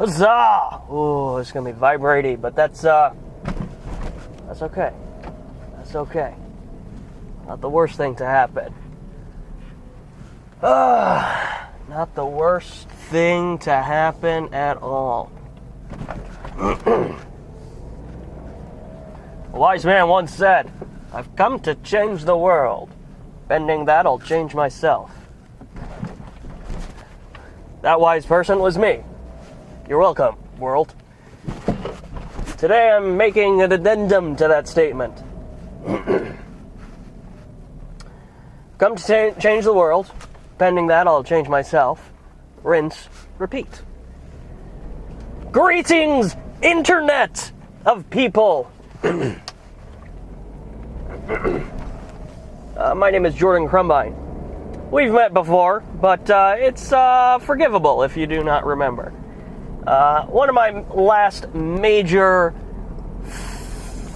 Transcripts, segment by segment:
Huzzah! Ooh, it's gonna be vibrating, but that's okay. That's okay. Not the worst thing to happen. Not the worst thing to happen at all. A wise man once said, "I've come to change the world. Pending that, I'll change myself." That wise person was me. You're welcome, world. Today I'm making an addendum to that statement. Come to change the world. Pending that, I'll change myself. Rinse, repeat. Greetings, Internet of people. My name is Jordan Krumbine. We've met before, but it's forgivable if you do not remember. One of my last major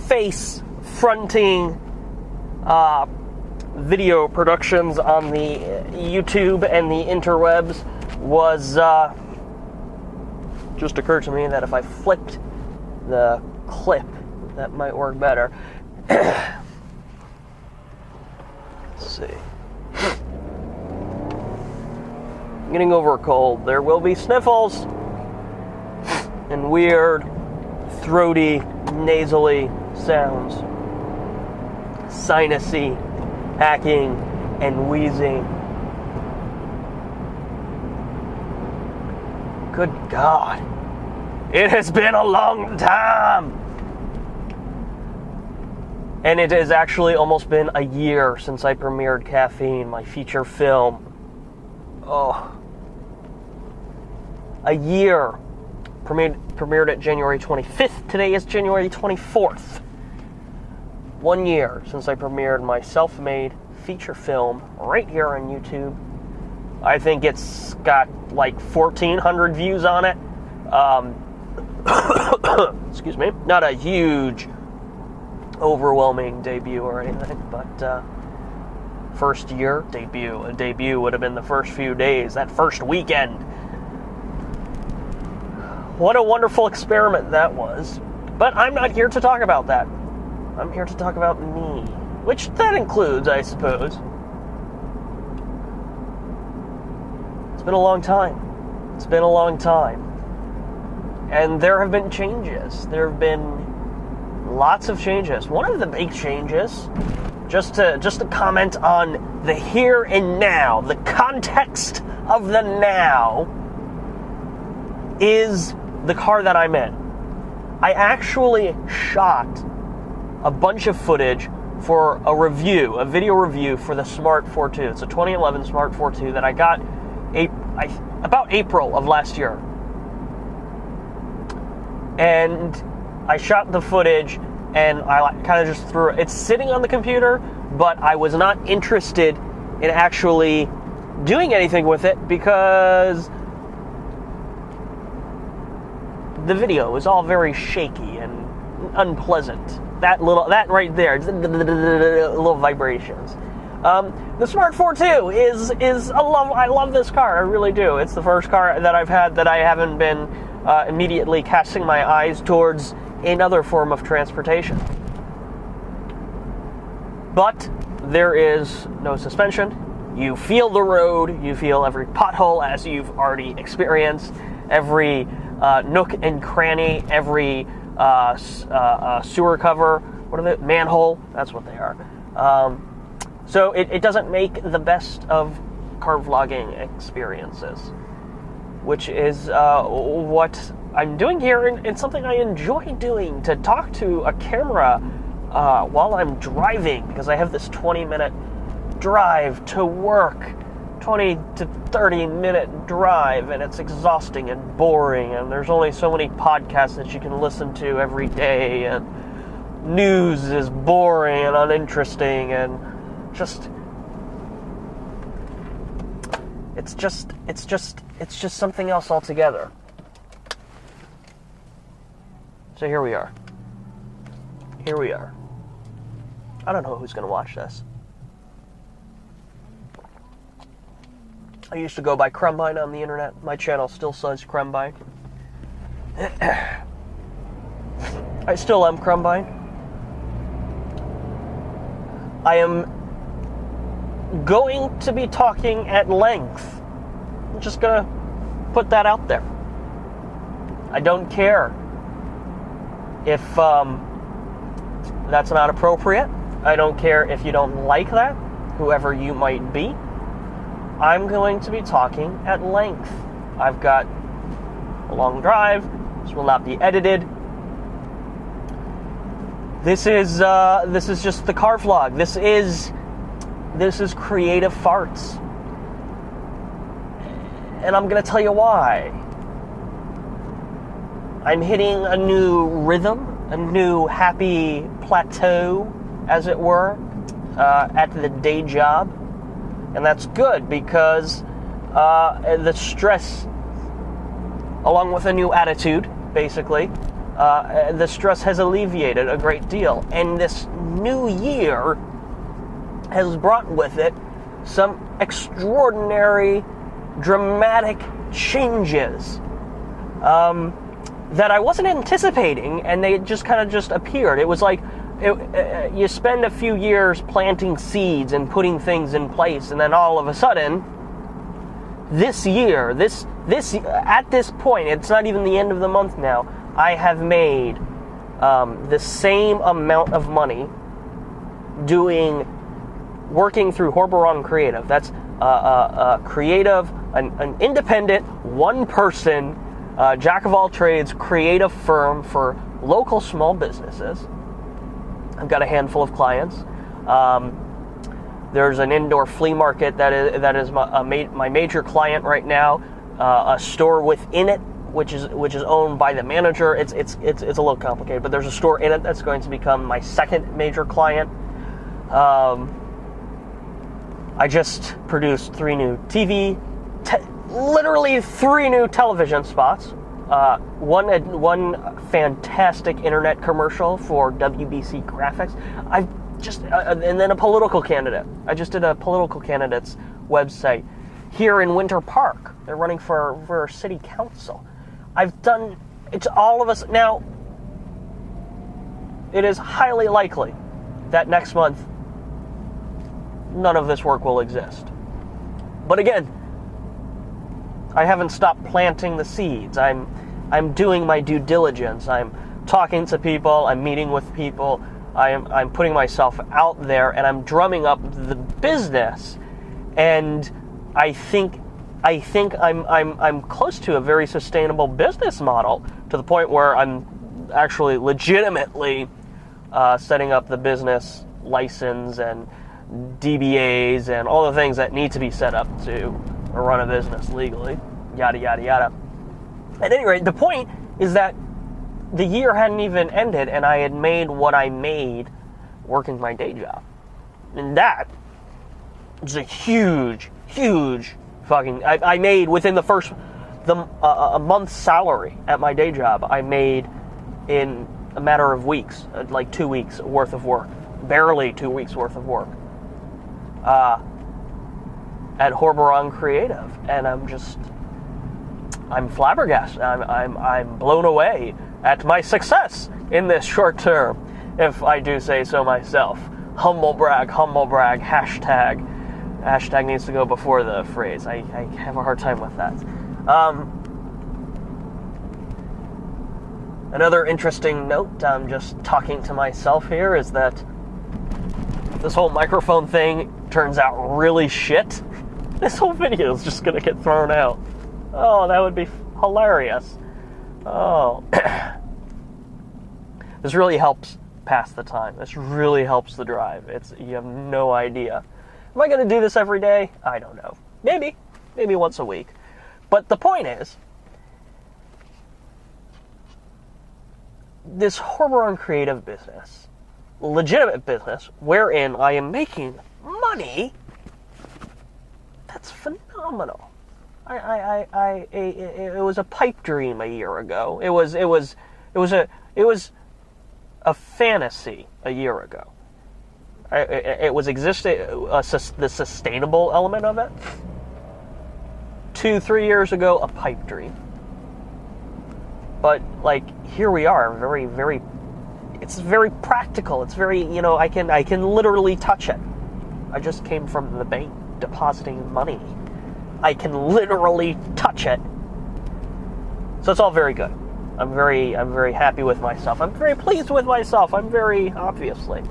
face-fronting video productions on the YouTube and the interwebs was, just occurred to me that if I flipped the clip, that might work better. Let's see. Getting over a cold. There will be sniffles and weird, throaty, nasally sounds. Sinusy, hacking, and wheezing. Good God. It has been a long time. And it has actually almost been a year since I premiered Caffeine, my feature film. Oh. A year. Premiered at January 25th. Today is January 24th. 1 year since I premiered my self-made feature film right here on YouTube. I think it's got like 1,400 views on it. Excuse me. Not a huge, overwhelming debut or anything, but first year debut. A debut would have been the first few days, that first weekend. What a wonderful experiment that was. But I'm not here to talk about that. I'm here to talk about me. Which that includes, I suppose. It's been a long time. It's been a long time. And there have been changes. There have been lots of changes. One of the big changes, just to comment on the here and now, the context of the now, is the car that I'm in. I actually shot a bunch of footage for a review, a video review for the Smart 42. It's a 2011 Smart 42 that I got about April of last year. And I shot the footage and I kind of just threw it. It's sitting on the computer, but I was not interested in actually doing anything with it because the video was all very shaky and unpleasant. That right there, little vibrations. The Smart 42 is I love this car, I really do. It's the first car that I've had that I haven't been immediately casting my eyes towards another form of transportation. But there is no suspension. You feel the road, you feel every pothole as you've already experienced, every nook and cranny, every sewer cover, what are they? Manhole, that's what they are. So it doesn't make the best of car vlogging experiences, which is what I'm doing here, and it's something I enjoy doing, to talk to a camera while I'm driving, because I have this 20-minute drive to work, 20 to 30-minute drive, and it's exhausting and boring, and there's only so many podcasts that you can listen to every day, and news is boring and uninteresting, and it's just something else altogether. So here we are. I don't know who's going to watch this. I used to go by Krumbine on the internet. My channel still says Krumbine. I still am Krumbine. I am going to be talking at length. I'm just gonna put that out there. I don't care if that's not appropriate. I don't care if you don't like that, whoever you might be. I'm going to be talking at length. I've got a long drive. This will not be edited. This is just the car vlog. This is creative farts. And I'm going to tell you why. I'm hitting a new rhythm, a new happy plateau, as it were, at the day job. And that's good because the stress, along with a new attitude, basically, the stress has alleviated a great deal. And this new year has brought with it some extraordinary, dramatic changes that I wasn't anticipating, and they just kind of just appeared. It was like you spend a few years planting seeds and putting things in place, and then all of a sudden, this year, this at this point, it's not even the end of the month now, I have made the same amount of money working through Horberon Creative. That's creative, an independent, one-person, jack of all trades creative firm for local small businesses. I've got a handful of clients. There's an indoor flea market that is my major client right now. A store within it, which is owned by the manager. It's a little complicated, but there's a store in it that's going to become my second major client. I just produced literally three new television spots. One fantastic internet commercial for WBC Graphics. And then a political candidate. I just did a political candidate's website here in Winter Park. They're running for city council. It's all of us. Now, it is highly likely that next month none of this work will exist. But again, I haven't stopped planting the seeds. I'm doing my due diligence. I'm talking to people. I'm meeting with people. I'm putting myself out there, and I'm drumming up the business. And I think I'm close to a very sustainable business model, to the point where I'm actually legitimately setting up the business license and DBAs and all the things that need to be set up to run a business legally, yada, yada, yada. At any rate, the point is that the year hadn't even ended, and I had made what I made working my day job. And that is a huge, huge fucking... I made within the first... a month's salary at my day job, I made in a matter of weeks, like 2 weeks worth of work. Barely 2 weeks worth of work. At Horberon Creative, and I'm flabbergasted. I'm blown away at my success in this short term, if I do say so myself. Humble brag, hashtag. Hashtag needs to go before the phrase. I have a hard time with that. Another interesting note, I'm just talking to myself here, is that this whole microphone thing turns out really shit. This whole video is just gonna get thrown out. Oh, that would be hilarious. Oh. This really helps pass the time. This really helps the drive. You have no idea. Am I gonna do this every day? I don't know. Maybe once a week. But the point is, this Horberon Creative business, legitimate business, wherein I am making money, that's phenomenal. It was a pipe dream a year ago. It was a fantasy a year ago. It was existing, the sustainable element of it. 2-3 years ago, a pipe dream. But like, here we are, very, very, it's very practical. It's very, I can literally touch it. I just came from the bank depositing money. I can literally touch it. So it's all very good. I'm very happy with myself. I'm very pleased with myself. I'm very, obviously.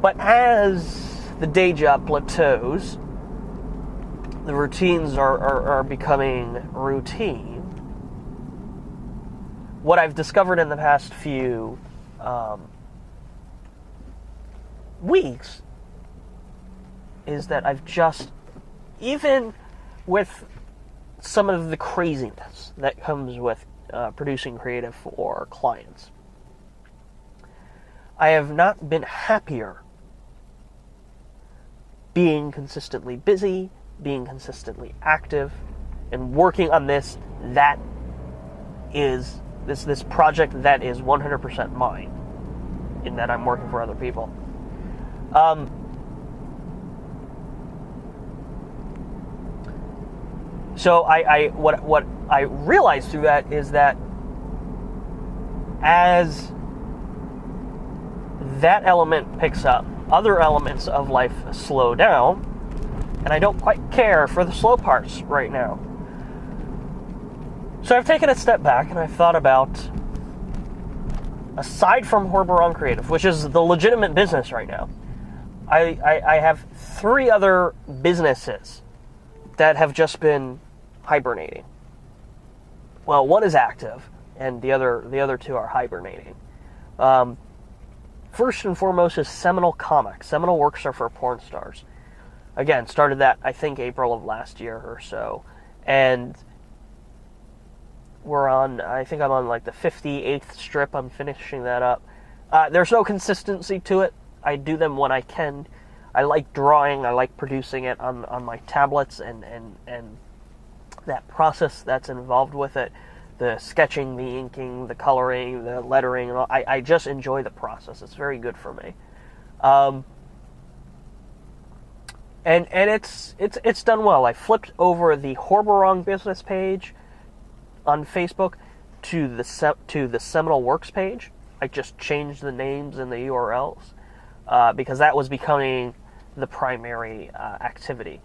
But as the day job plateaus, the routines are becoming routine. What I've discovered in the past few weeks is that I've just, even with some of the craziness that comes with producing creative for clients, I have not been happier being consistently busy, being consistently active, and working on this project that is 100% mine, in that I'm working for other people. So what I realized through that is that as that element picks up, other elements of life slow down, and I don't quite care for the slow parts right now. So I've taken a step back and I've thought about, aside from Horberon Creative, which is the legitimate business right now, I have 3 other businesses that have just been hibernating. Well, one is active, and the other 2 are hibernating. First and foremost is Seminole Comics. Seminole Works are for porn stars. Again, started that, I think, April of last year or so. And I think I'm on like the 58th strip. I'm finishing that up. There's no consistency to it. I do them when I can. I like drawing. I like producing it on my tablets and that process that's involved with it. The sketching, the inking, the coloring, the lettering, and all. I just enjoy the process. It's very good for me. And it's done well. I flipped over the Horberon business page on Facebook to the Seminole Works page. I just changed the names and the URLs because that was becoming the primary activity.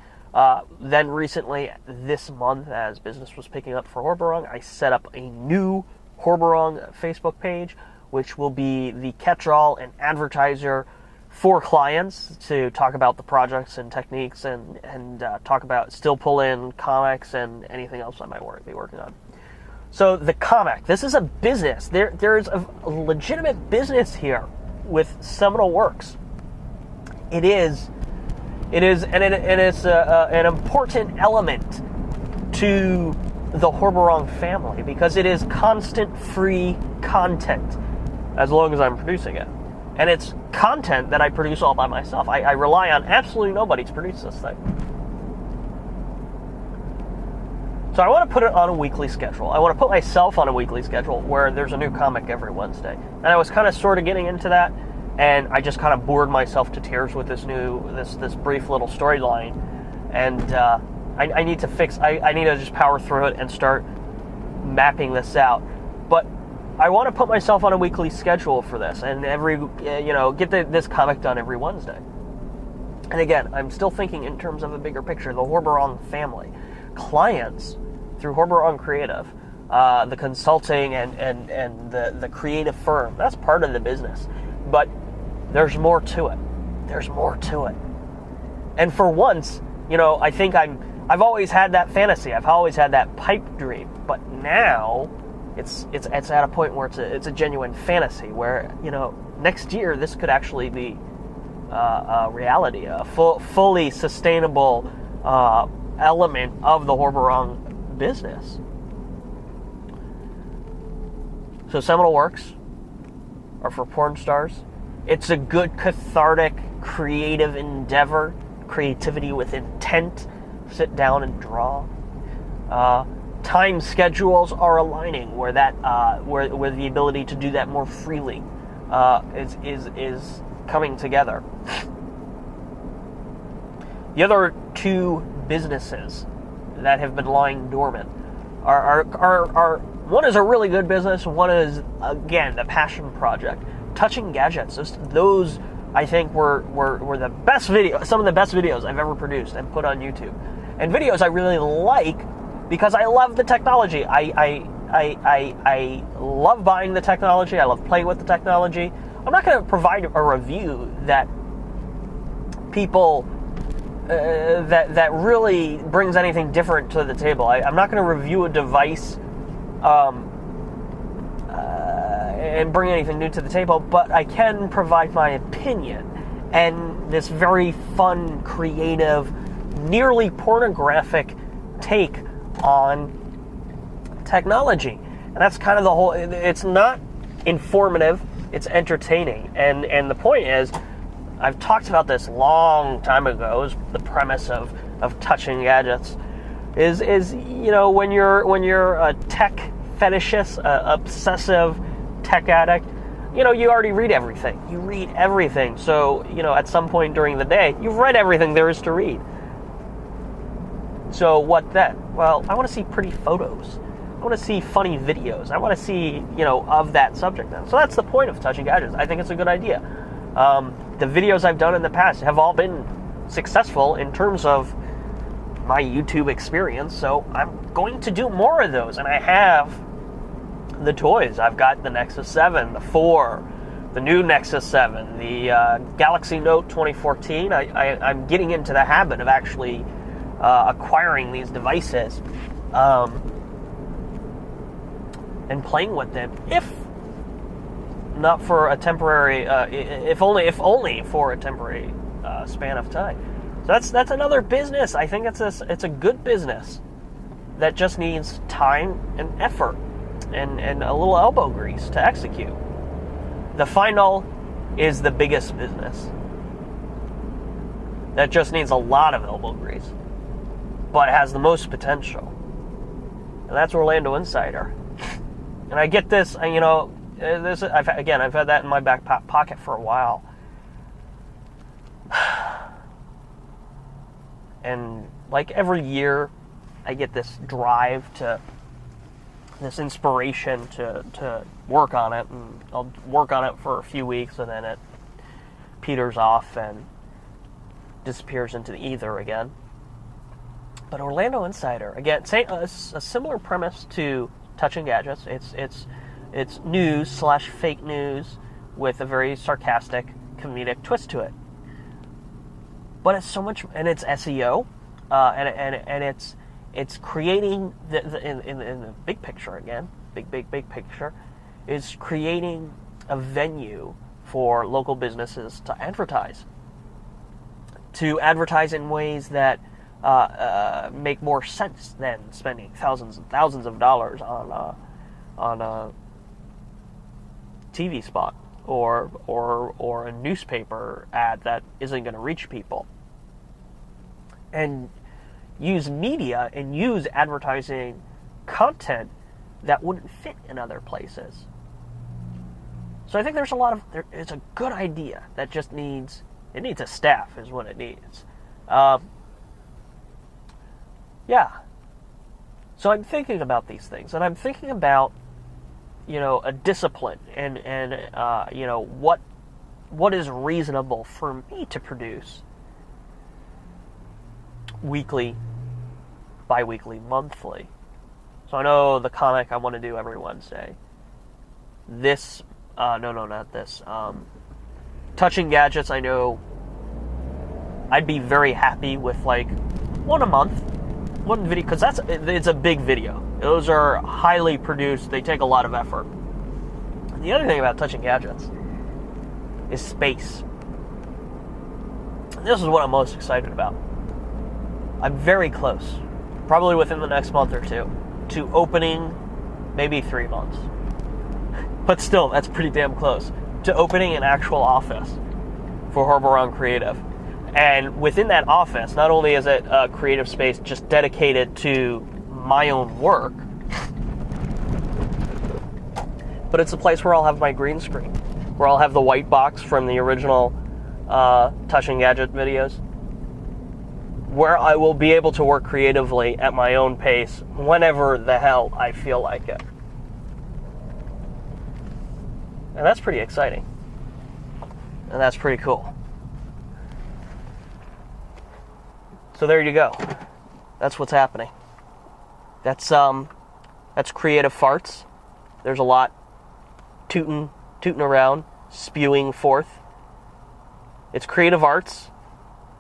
Then recently, this month, as business was picking up for Horberon, I set up a new Horberon Facebook page, which will be the catch-all and advertiser for clients to talk about the projects and techniques and talk about, still pull in comics and anything else I might be working on. So the comic, this is a business. There's a legitimate business here with Seminole Works. It is an important element to the Horberon family because it is constant free content as long as I'm producing it. And it's content that I produce all by myself. I rely on absolutely nobody to produce this thing. So I want to put it on a weekly schedule. I want to put myself on a weekly schedule where there's a new comic every Wednesday. And I was kind of sort of getting into that, and I just kind of bored myself to tears with this brief little storyline. And I need to I need to just power through it and start mapping this out. But I want to put myself on a weekly schedule for this, and get this comic done every Wednesday. And again, I'm still thinking in terms of a bigger picture, the Horberon family. Clients through Horberon Creative, the consulting and the creative firm, that's part of the business. But there's more to it. There's more to it. And for once, I think I've always had that fantasy. I've always had that pipe dream. But now it's at a point where it's a genuine fantasy where, next year this could actually be a reality, a fully sustainable element of the Horberon business. So Seminole Works are for porn stars. It's a good cathartic creative endeavor, creativity with intent. Sit down and draw. Time schedules are aligning where where the ability to do that more freely is coming together. The other 2 businesses that have been lying dormant are One is a really good business. One is, again, the passion project. Touching gadgets. Those I think were the best some of the best videos I've ever produced and put on YouTube. And videos I really like because I love the technology. I love buying the technology. I love playing with the technology. I'm not going to provide a review that people that really brings anything different to the table. I'm not going to review a device and bring anything new to the table, but I can provide my opinion and this very fun, creative, nearly pornographic take on technology. And that's kind of the whole. It's not informative, it's entertaining. And the point is, I've talked about this long time ago, is the premise of touching gadgets is when you're a tech fetishist, obsessive tech addict, you already read everything. You read everything. So, at some point during the day, you've read everything there is to read. So what then? Well, I want to see pretty photos. I want to see funny videos. I want to see, of that subject then. So that's the point of touching gadgets. I think it's a good idea. The videos I've done in the past have all been successful in terms of my YouTube experience, so I'm going to do more of those. And I have the toys. I've got the Nexus 7, the 4, the new Nexus 7, the Galaxy Note 2014. I'm getting into the habit of actually acquiring these devices and playing with them, if not for a temporary, if only for a temporary span of time. So that's another business. I think it's a good business that just needs time and effort and a little elbow grease to execute. The Final is the biggest business that just needs a lot of elbow grease, but has the most potential, and that's Orlando Insider. And I get this, I've had that in my back pocket for a while. And like every year, I get this drive this inspiration to work on it, and I'll work on it for a few weeks, and then it peters off and disappears into the ether again. But Orlando Insider, again, a similar premise to Touching Gadgets. It's news/fake news with a very sarcastic, comedic twist to it. But it's so much, and it's SEO, and it's creating in the big picture again, big picture, is creating a venue for local businesses to advertise in ways that make more sense than spending thousands and thousands of dollars on a TV spot or a newspaper ad that isn't going to reach people. And use media and use advertising content that wouldn't fit in other places. So I think there's it's a good idea that just needs a staff is what it needs. Yeah. So I'm thinking about these things, and I'm thinking about, a discipline and what is reasonable for me to produce weekly, bi-weekly, monthly. So I know the comic I want to do every Wednesday. Touching Gadgets, I know I'd be very happy with like one a month, one video, because it's a big video. Those are highly produced. They take a lot of effort. And the other thing about Touching Gadgets is space. This is what I'm most excited about. I'm very close, probably within the next month or two, to opening, maybe 3 months. But still, that's pretty damn close, to opening an actual office for Horboron Creative. And within that office, not only is it a creative space just dedicated to my own work, but it's a place where I'll have my green screen, where I'll have the white box from the original Touching Gadget videos, where I will be able to work creatively at my own pace whenever the hell I feel like it. And that's pretty exciting. And that's pretty cool. So there you go. That's what's happening. That's creative farts. There's a lot tooting around, spewing forth. It's creative arts,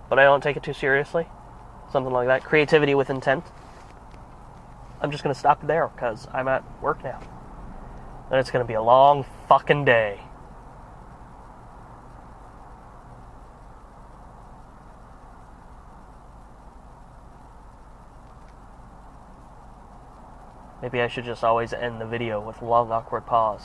but I don't take it too seriously. Something like that. Creativity with intent. I'm just going to stop there because I'm at work now. And it's going to be a long fucking day. Maybe I should just always end the video with a long, awkward pause.